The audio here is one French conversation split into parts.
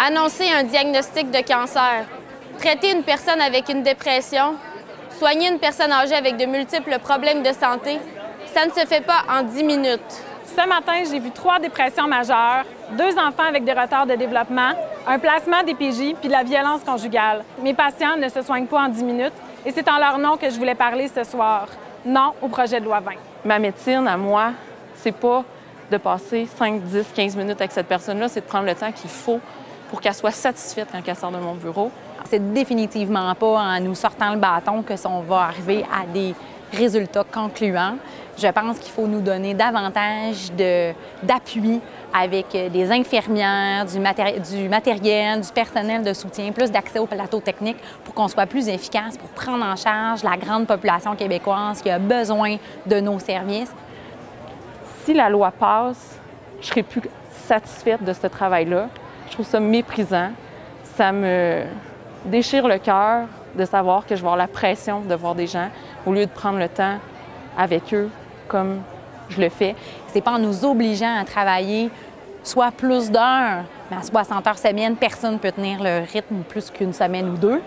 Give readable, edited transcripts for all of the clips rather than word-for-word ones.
Annoncer un diagnostic de cancer, traiter une personne avec une dépression, soigner une personne âgée avec de multiples problèmes de santé, ça ne se fait pas en 10 minutes. Ce matin, j'ai vu 3 dépressions majeures, 2 enfants avec des retards de développement, un placement DPJ puis de la violence conjugale. Mes patients ne se soignent pas en 10 minutes et c'est en leur nom que je voulais parler ce soir. Non au projet de loi 20. Ma médecine, à moi, c'est pas de passer 5, 10, 15 minutes avec cette personne-là, c'est de prendre le temps qu'il faut pour qu'elle soit satisfaite quand elle sort de mon bureau. C'est définitivement pas en nous sortant le bâton que on va arriver à des résultats concluants. Je pense qu'il faut nous donner davantage d'appui avec des infirmières, du matériel, du personnel de soutien, plus d'accès au plateau technique pour qu'on soit plus efficace pour prendre en charge la grande population québécoise qui a besoin de nos services. Si la loi passe, je serai plus satisfaite de ce travail-là. Je trouve ça méprisant. Ça me déchire le cœur de savoir que je vais avoir la pression de voir des gens au lieu de prendre le temps avec eux comme je le fais. C'est pas en nous obligeant à travailler soit plus d'heures, mais à 60 heures semaine, personne ne peut tenir le rythme plus qu'une semaine ou deux,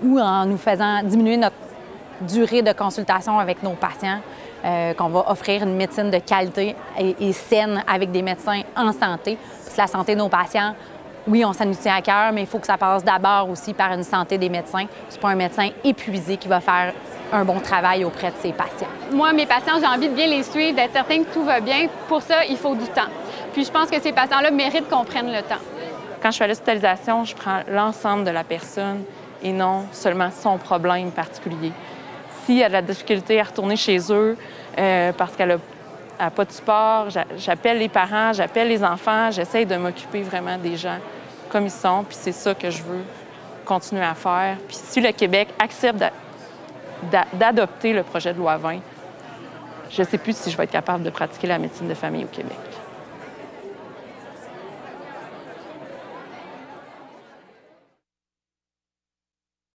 ou en nous faisant diminuer notre durée de consultation avec nos patients, qu'on va offrir une médecine de qualité et saine avec des médecins en santé. Parce que la santé de nos patients, oui, on s'en nous tient à cœur, mais il faut que ça passe d'abord aussi par une santé des médecins. C'est pas un médecin épuisé qui va faire un bon travail auprès de ses patients. Moi, mes patients, j'ai envie de bien les suivre, d'être certain que tout va bien. Pour ça, il faut du temps. Puis je pense que ces patients-là méritent qu'on prenne le temps. Quand je fais l'hospitalisation, je prends l'ensemble de la personne et non seulement son problème particulier. Si elle a de la difficulté à retourner chez eux parce qu'elle n'a pas de support, j'appelle les parents, j'appelle les enfants, j'essaie de m'occuper vraiment des gens comme ils sont, puis c'est ça que je veux continuer à faire. Puis si le Québec accepte d'adopter le projet de loi 20, je ne sais plus si je vais être capable de pratiquer la médecine de famille au Québec.